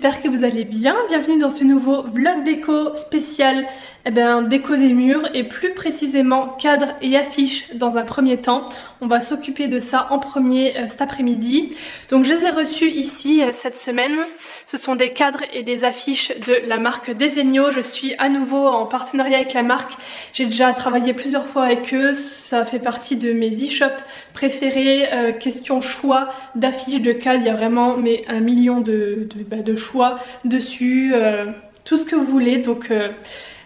j'espère que vous allez bien. Bienvenue dans ce nouveau vlog déco spécial déco des murs et plus précisément cadres et affiches dans un premier temps. On va s'occuper de ça en premier cet après-midi. Donc je les ai reçus ici cette semaine. Ce sont des cadres et des affiches de la marque Desenio. Je suis à nouveau en partenariat avec la marque. J'ai déjà travaillé plusieurs fois avec eux. Ça fait partie de mes e-shops préférés. Question choix d'affiches de cadres. Il y a vraiment un million de choix dessus. Tout ce que vous voulez. Donc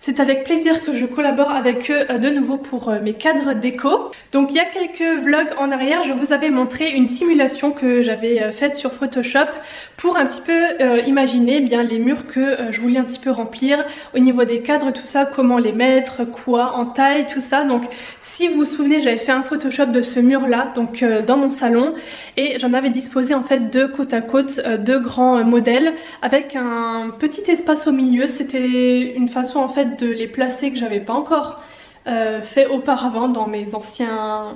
c'est avec plaisir que je collabore avec eux de nouveau pour mes cadres déco. Donc il y a quelques vlogs en arrière, je vous avais montré une simulation que j'avais faite sur Photoshop pour un petit peu imaginer bien les murs que je voulais un petit peu remplir au niveau des cadres, tout ça, comment les mettre, quoi, en taille, tout ça. Donc si vous vous souvenez, j'avais fait un Photoshop de ce mur là, donc dans mon salon, et j'en avais disposé en fait deux côte à côte, deux grands modèles avec un petit espace au milieu. C'était une façon en fait de les placer que j'avais pas encore fait auparavant dans mes anciens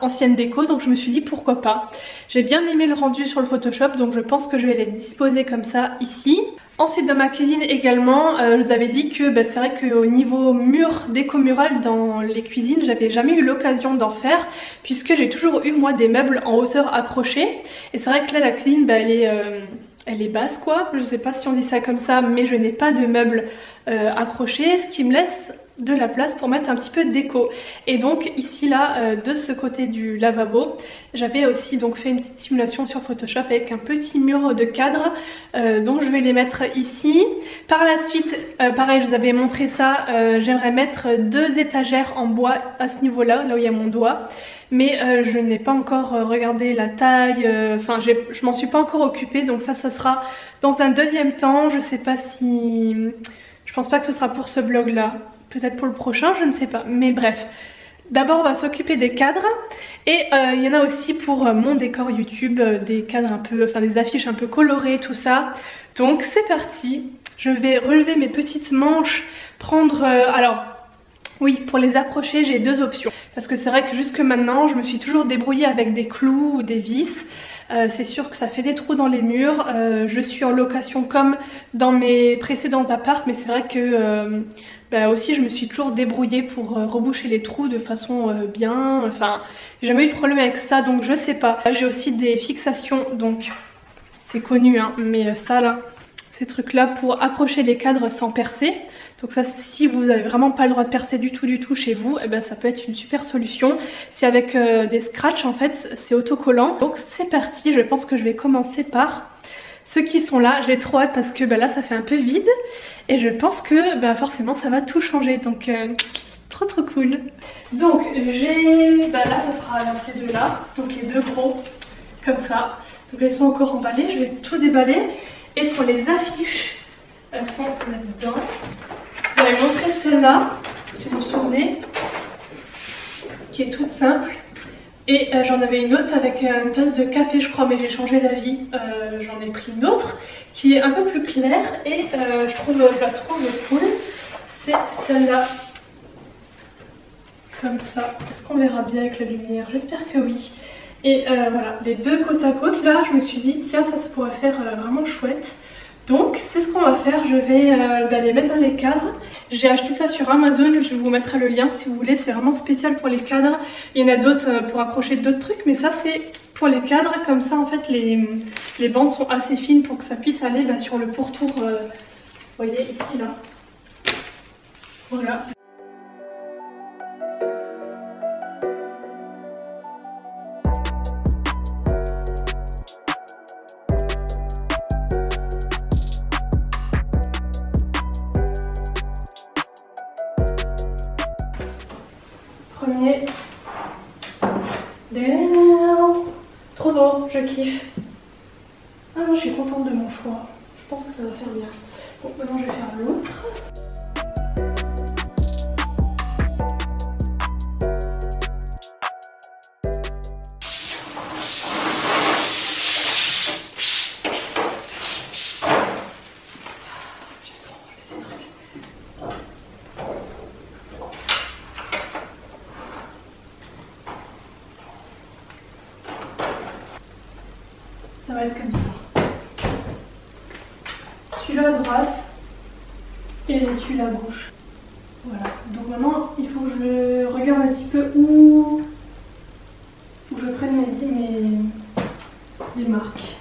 anciennes déco, donc je me suis dit pourquoi pas. J'ai bien aimé le rendu sur le Photoshop, donc je pense que je vais les disposer comme ça ici. Ensuite dans ma cuisine également, je vous avais dit que c'est vrai qu'au niveau mur, déco murale dans les cuisines, j'avais jamais eu l'occasion d'en faire puisque j'ai toujours eu moi des meubles en hauteur accrochés, et c'est vrai que là la cuisine elle est basse quoi, je sais pas si on dit ça comme ça, mais je n'ai pas de meubles accrochés, ce qui me laisse de la place pour mettre un petit peu de déco. Et donc ici là, de ce côté du lavabo, j'avais aussi donc fait une petite simulation sur Photoshop avec un petit mur de cadre, donc je vais les mettre ici. Par la suite, pareil, je vous avais montré ça, j'aimerais mettre deux étagères en bois à ce niveau là, là où il y a mon doigt. Mais je n'ai pas encore regardé la taille, enfin je m'en suis pas encore occupée, donc ça sera dans un deuxième temps. Je sais pas si... Je pense pas que ce sera pour ce vlog là, peut-être pour le prochain, je ne sais pas, mais bref. D'abord on va s'occuper des cadres, et il y en a aussi pour mon décor YouTube, des cadres un peu, enfin des affiches un peu colorées, tout ça. Donc c'est parti, je vais relever mes petites manches, prendre... alors oui, pour les accrocher j'ai deux options, parce que c'est vrai que jusque maintenant je me suis toujours débrouillée avec des clous ou des vis. C'est sûr que ça fait des trous dans les murs, je suis en location comme dans mes précédents apparts, mais c'est vrai que aussi je me suis toujours débrouillée pour reboucher les trous de façon bien, enfin j'ai jamais eu de problème avec ça, donc je sais pas. J'ai aussi des fixations, donc c'est connu hein, mais ça là, ces trucs là pour accrocher les cadres sans percer. Donc ça, si vous n'avez vraiment pas le droit de percer du tout chez vous, ça peut être une super solution. C'est avec des scratchs en fait, c'est autocollant. Donc c'est parti, je pense que je vais commencer par ceux qui sont là. J'ai trop hâte parce que là ça fait un peu vide et je pense que forcément ça va tout changer. Donc trop cool. Donc j'ai, là ça sera dans ces deux là, donc les deux gros comme ça. Donc elles sont encore emballées, je vais tout déballer. Et pour les affiches, elles sont là-dedans. J'avais montré celle-là, si vous vous souvenez, qui est toute simple. Et j'en avais une autre avec une tasse de café, je crois, mais j'ai changé d'avis. J'en ai pris une autre qui est un peu plus claire et je la trouve cool. C'est celle-là, comme ça. Est-ce qu'on verra bien avec la lumière? J'espère que oui. Et voilà, les deux côte à côte, là, je me suis dit, tiens, ça pourrait faire vraiment chouette. Donc c'est ce qu'on va faire, je vais les mettre dans les cadres. J'ai acheté ça sur Amazon, je vous mettrai le lien si vous voulez, c'est vraiment spécial pour les cadres. Il y en a d'autres pour accrocher d'autres trucs, mais ça c'est pour les cadres. Comme ça en fait les bandes sont assez fines pour que ça puisse aller sur le pourtour, vous voyez ici là. Voilà. Premier. Trop beau, je kiffe. Ah non, je suis contente de mon choix. Je pense que ça va faire bien. Bon, maintenant je vais faire l'autre. Ça va être comme ça. celui-là à droite et celui-là à gauche. Voilà, donc maintenant il faut que je regarde un petit peu où faut que je prenne les marques.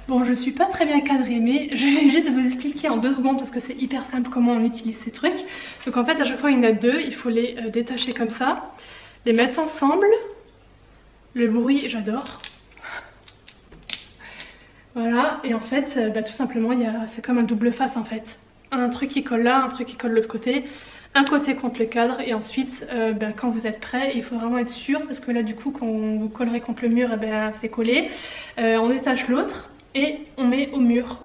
Bon, je suis pas très bien cadrée, mais je vais juste vous expliquer en 2 secondes parce que c'est hyper simple comment on utilise ces trucs. Donc en fait à chaque fois il y en a 2, il faut les détacher comme ça, les mettre ensemble. Le bruit j'adore. Voilà, et en fait tout simplement c'est comme un double face en fait. Un truc qui colle là, un truc qui colle de l'autre côté. Un côté contre le cadre et ensuite quand vous êtes prêt, il faut vraiment être sûr parce que là du coup quand vous collerez contre le mur, c'est collé. On détache l'autre et on met au mur.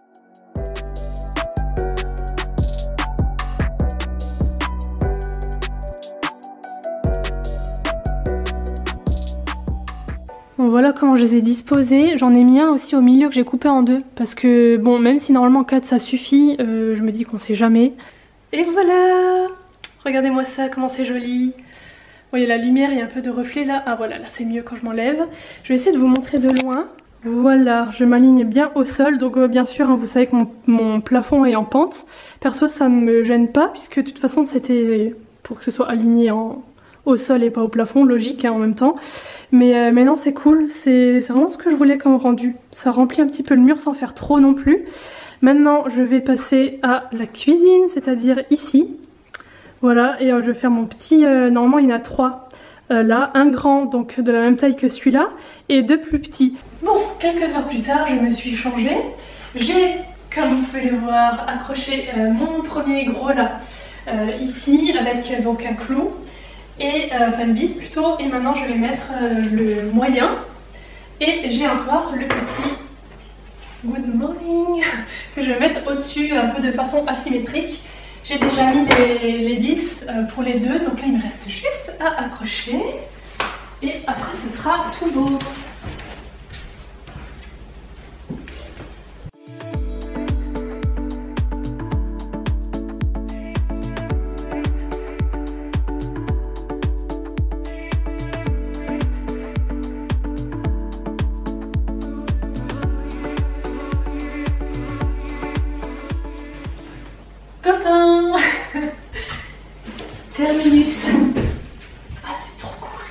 Bon, voilà comment je les ai disposés. J'en ai mis un aussi au milieu que j'ai coupé en 2 parce que bon, même si normalement 4 ça suffit, je me dis qu'on sait jamais. Et voilà, regardez-moi ça, comment c'est joli. Vous voyez la lumière, il y a un peu de reflet là. Ah voilà, là c'est mieux quand je m'enlève. Je vais essayer de vous montrer de loin. Voilà, je m'aligne bien au sol, donc bien sûr, vous savez que mon plafond est en pente. Perso, ça ne me gêne pas, puisque de toute façon, c'était pour que ce soit aligné au sol et pas au plafond, logique en même temps. Mais non, c'est cool, c'est vraiment ce que je voulais comme rendu. Ça remplit un petit peu le mur sans faire trop non plus. Maintenant, je vais passer à la cuisine, c'est-à-dire ici. Voilà, et je vais faire mon petit... normalement, il y en a 3. Là, un grand, donc de la même taille que celui-là, et 2 plus petits. Bon, quelques heures plus tard, je me suis changée. J'ai, comme vous pouvez le voir, accroché mon premier gros là, ici, avec donc un clou, et enfin une vis plutôt, et maintenant je vais mettre le moyen. Et j'ai encore le petit good morning que je vais mettre au-dessus, un peu de façon asymétrique. J'ai déjà mis les vis pour les 2, donc là il me reste juste à accrocher et après ce sera tout beau. Terminus. Ah, c'est trop cool.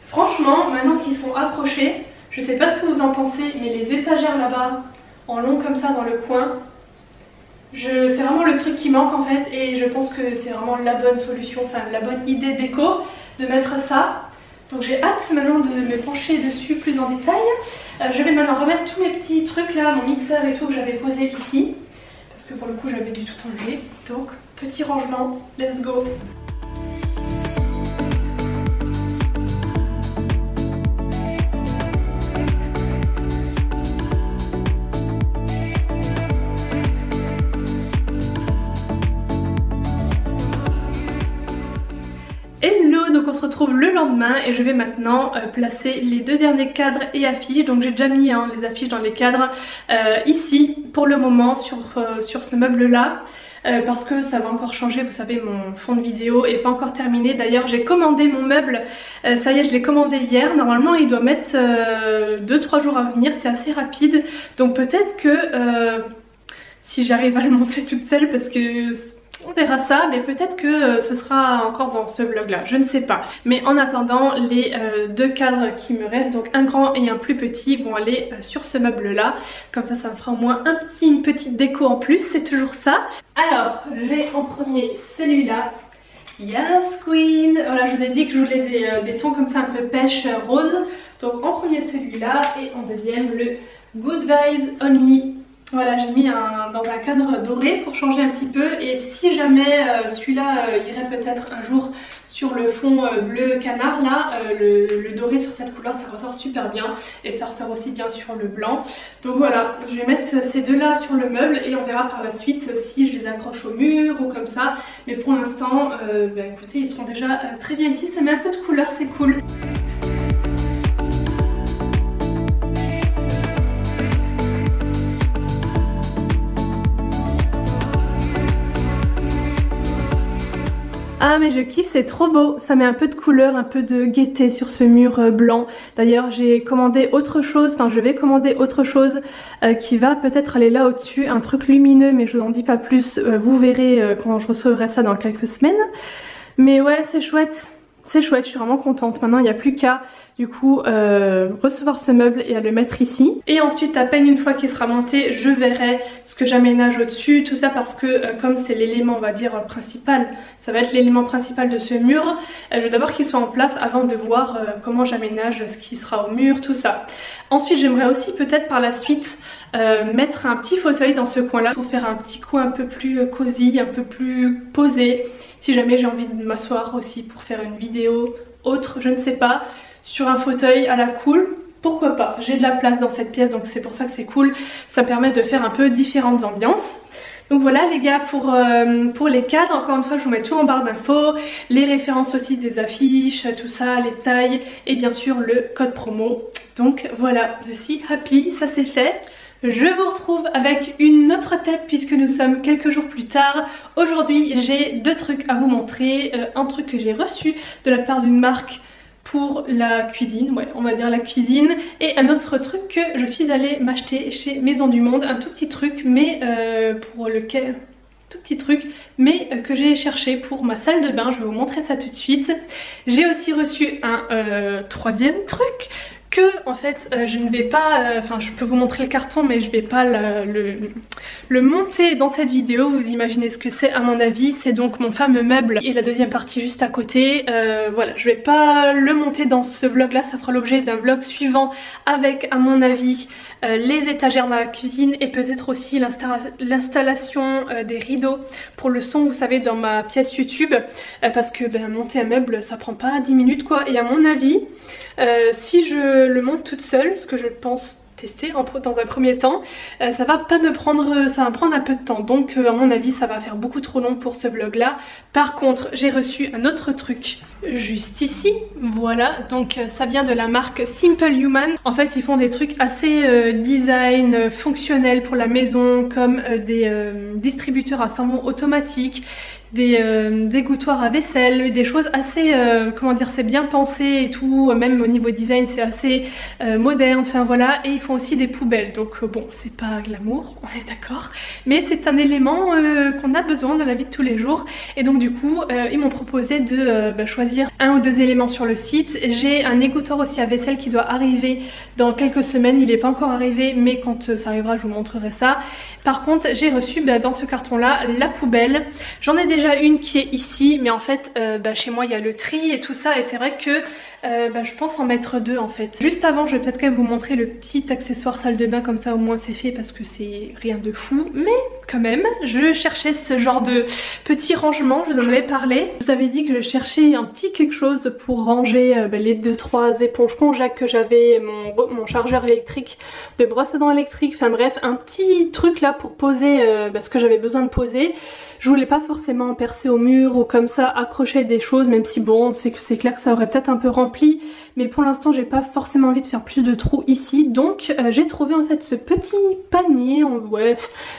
Franchement, maintenant qu'ils sont accrochés, je sais pas ce que vous en pensez, mais les étagères là-bas, en long comme ça dans le coin, c'est vraiment le truc qui manque en fait, et je pense que c'est vraiment la bonne solution, enfin la bonne idée déco de mettre ça. Donc j'ai hâte maintenant de me pencher dessus plus en détail. Je vais maintenant remettre tous mes petits trucs là, mon mixeur et tout que j'avais posé ici. Parce que pour le coup j'avais dû tout enlever. Donc petit rangement, let's go. Hello, donc on se retrouve le lendemain et je vais maintenant placer les 2 derniers cadres et affiches. Donc j'ai déjà mis les affiches dans les cadres ici pour le moment sur ce meuble là. Parce que ça va encore changer, vous savez mon fond de vidéo est pas encore terminé. D'ailleurs j'ai commandé mon meuble, ça y est je l'ai commandé hier. Normalement il doit mettre 2-3 jours à venir, c'est assez rapide. Donc peut-être que si j'arrive à le monter toute seule, parce que on verra ça, mais peut-être que ce sera encore dans ce vlog là, je ne sais pas. Mais en attendant, les 2 cadres qui me restent, donc un grand et un plus petit, vont aller sur ce meuble là. Comme ça, ça me fera au moins une petite déco en plus, c'est toujours ça. Alors, je vais en premier celui-là. Yes Queen. Voilà, je vous ai dit que je voulais des tons comme ça un peu pêche rose. Donc en premier celui-là et en deuxième le Good Vibes Only. Voilà, j'ai mis dans un cadre doré pour changer un petit peu, et si jamais celui-là irait peut-être un jour sur le fond bleu canard là, le doré sur cette couleur ça ressort super bien et ça ressort aussi bien sur le blanc. Donc voilà, je vais mettre ces 2 là sur le meuble et on verra par la suite si je les accroche au mur ou comme ça. Mais pour l'instant, écoutez, ils seront déjà très bien ici, ça met un peu de couleur, c'est cool. Ah mais je kiffe, c'est trop beau, ça met un peu de couleur, un peu de gaieté sur ce mur blanc. D'ailleurs j'ai commandé autre chose, enfin je vais commander autre chose qui va peut-être aller là au-dessus, un truc lumineux mais je vous en dis pas plus, vous verrez quand je recevrai ça dans quelques semaines. Mais ouais c'est chouette. C'est chouette, je suis vraiment contente. Maintenant il n'y a plus qu'à du coup recevoir ce meuble et à le mettre ici. Et ensuite à peine une fois qu'il sera monté, je verrai ce que j'aménage au-dessus. Tout ça parce que comme c'est l'élément on va dire principal, ça va être l'élément principal de ce mur. Je veux d'abord qu'il soit en place avant de voir comment j'aménage ce qui sera au mur, tout ça. Ensuite j'aimerais aussi peut-être par la suite mettre un petit fauteuil dans ce coin là pour faire un petit coin un peu plus cosy, un peu plus posé. Si jamais j'ai envie de m'asseoir aussi pour faire une vidéo autre, je ne sais pas, sur un fauteuil à la cool, pourquoi pas. J'ai de la place dans cette pièce donc c'est pour ça que c'est cool. Ça me permet de faire un peu différentes ambiances. Donc voilà les gars pour les cadres, encore une fois je vous mets tout en barre d'infos, les références aussi des affiches, tout ça, les tailles et bien sûr le code promo. Donc voilà, je suis happy, ça c'est fait. Je vous retrouve avec une autre tête puisque nous sommes quelques jours plus tard. Aujourd'hui j'ai deux trucs à vous montrer. Un truc que j'ai reçu de la part d'une marque pour la cuisine, ouais on va dire la cuisine. Et un autre truc que je suis allée m'acheter chez Maison du Monde. Un tout petit truc mais pour lequel... tout petit truc mais que j'ai cherché pour ma salle de bain. Je vais vous montrer ça tout de suite. J'ai aussi reçu un troisième truc que en fait je ne vais pas, enfin je peux vous montrer le carton mais je vais pas le monter dans cette vidéo. Vous imaginez ce que c'est à mon avis. C'est donc mon fameux meuble et la deuxième partie juste à côté. Voilà, je vais pas le monter dans ce vlog là, ça fera l'objet d'un vlog suivant avec à mon avis les étagères dans la cuisine et peut-être aussi l'installation des rideaux pour le son, vous savez, dans ma pièce YouTube, parce que ben, monter un meuble ça prend pas 10 minutes quoi. Et à mon avis si je le monte toute seule, ce que je pense tester dans un premier temps, ça va pas me prendre, ça va prendre un peu de temps, donc à mon avis ça va faire beaucoup trop long pour ce vlog là. Par contre j'ai reçu un autre truc juste ici, voilà, donc ça vient de la marque Simple Human. En fait ils font des trucs assez design, fonctionnels pour la maison, comme des distributeurs à savon automatique, des égouttoirs à vaisselle, des choses assez, comment dire, c'est bien pensé et tout, même au niveau design c'est assez moderne, enfin voilà. Et ils font aussi des poubelles, donc bon c'est pas glamour, on est d'accord, mais c'est un élément qu'on a besoin dans la vie de tous les jours. Et donc du coup ils m'ont proposé de choisir un ou deux éléments sur le site. J'ai un égouttoir aussi à vaisselle qui doit arriver dans quelques semaines, il n'est pas encore arrivé mais quand ça arrivera je vous montrerai ça. Par contre j'ai reçu dans ce carton là la poubelle. J'en ai déjà une qui est ici mais en fait chez moi il y a le tri et tout ça et c'est vrai que je pense en mettre deux en fait. Juste avant je vais peut-être quand même vous montrer le petit accessoire salle de bain, comme ça au moins c'est fait parce que c'est rien de fou, mais quand même je cherchais ce genre de petit rangement, je vous en avais parlé. Je vous avais dit que je cherchais un petit quelque chose pour ranger les 2-3 éponges Conjac que j'avais, mon chargeur électrique de brosse à dents électrique, enfin bref un petit truc là pour poser ce que j'avais besoin de poser. Je voulais pas forcément percer au mur ou comme ça accrocher des choses, même si bon c'est clair que ça aurait peut-être un peu rempli, mais pour l'instant j'ai pas forcément envie de faire plus de trous ici. Donc j'ai trouvé en fait ce petit panier,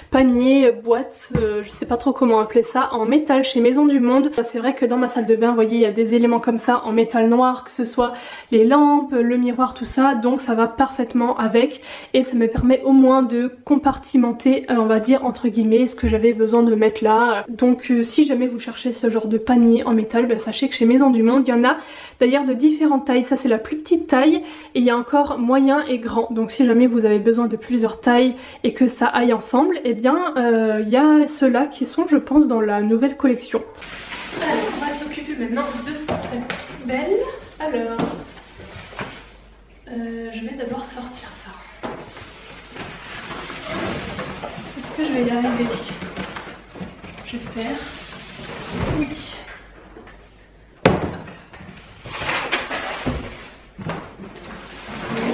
panier, boîte, je sais pas trop comment appeler ça, en métal chez Maison du Monde. C'est vrai que dans ma salle de bain vous voyez il y a des éléments comme ça en métal noir, que ce soit les lampes, le miroir, tout ça, donc ça va parfaitement avec et ça me permet au moins de compartimenter on va dire entre guillemets ce que j'avais besoin de mettre là. Donc si jamais vous cherchez ce genre de panier en métal, sachez que chez Maison du Monde il y en a d'ailleurs de différentes tailles. Ça c'est la plus petite taille et il y a encore moyen et grand, donc si jamais vous avez besoin de plusieurs tailles et que ça aille ensemble, et bien il y a ceux-là qui sont je pense dans la nouvelle collection. Alors on va s'occuper maintenant de cette poubelle. Alors je vais d'abord sortir ça. Est-ce que je vais y arriver? J'espère. Oui.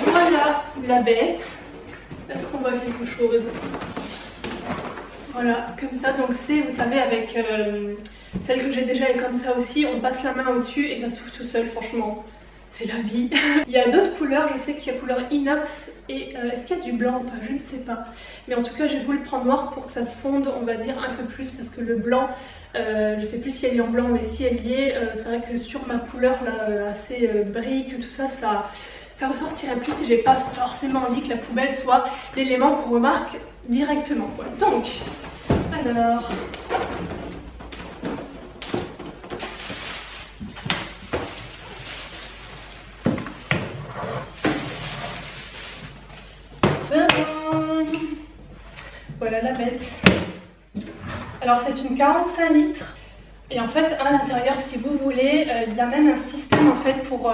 Voilà la bête. Est-ce qu'on voit quelque chose? Voilà, comme ça. Donc c'est, vous savez, avec celle que j'ai déjà, elle est comme ça aussi. On passe la main au-dessus et ça s'ouvre tout seul, franchement. C'est la vie. Il y a d'autres couleurs, je sais qu'il y a couleur inox et est-ce qu'il y a du blanc ou pas, je ne sais pas. Mais en tout cas j'ai voulu le prendre noir pour que ça se fonde on va dire un peu plus parce que le blanc Je sais plus si elle est en blanc, mais si elle y est, c'est vrai que sur ma couleur là, assez brique, tout ça, ça ressortirait plus et j'ai pas forcément envie que la poubelle soit l'élément qu'on remarque directement, quoi. Donc, alors... Voilà la bête. Alors c'est une 45 litres et en fait à l'intérieur, si vous voulez, il y a même un système en fait pour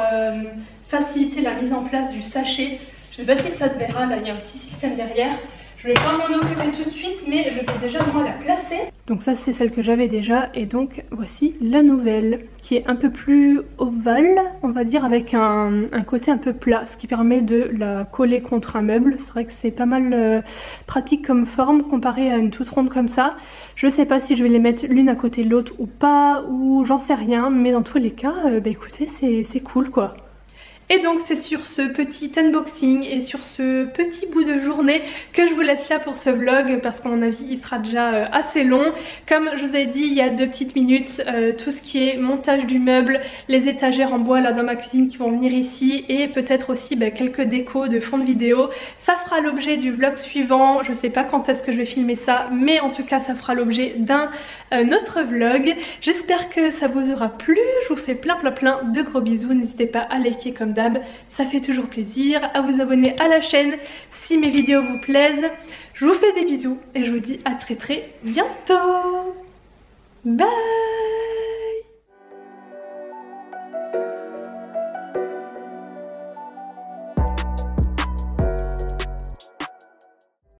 faciliter la mise en place du sachet. Je ne sais pas si ça se verra, là il y a un petit système derrière. Je ne vais pas m'en occuper tout de suite, mais je vais déjà moi la placer. Donc ça c'est celle que j'avais déjà et donc voici la nouvelle qui est un peu plus ovale, on va dire, avec un côté un peu plat, ce qui permet de la coller contre un meuble. C'est vrai que c'est pas mal pratique comme forme comparé à une toute ronde comme ça. Je sais pas si je vais les mettre l'une à côté de l'autre ou pas, ou j'en sais rien, mais dans tous les cas, bah écoutez, c'est cool quoi. Et donc c'est sur ce petit unboxing et sur ce petit bout de journée que je vous laisse là pour ce vlog, parce qu'à mon avis il sera déjà assez long. Comme je vous ai dit il y a 2 petites minutes, tout ce qui est montage du meuble, les étagères en bois là dans ma cuisine qui vont venir ici, et peut-être aussi quelques décos de fond de vidéo, ça fera l'objet du vlog suivant. Je sais pas quand est-ce que je vais filmer ça, mais en tout cas ça fera l'objet d'un autre vlog. J'espère que ça vous aura plu, je vous fais plein de gros bisous. N'hésitez pas à liker comme d'hab, ça fait toujours plaisir, à vous abonner à la chaîne si mes vidéos vous plaisent. Je vous fais des bisous et je vous dis à très bientôt. Bye.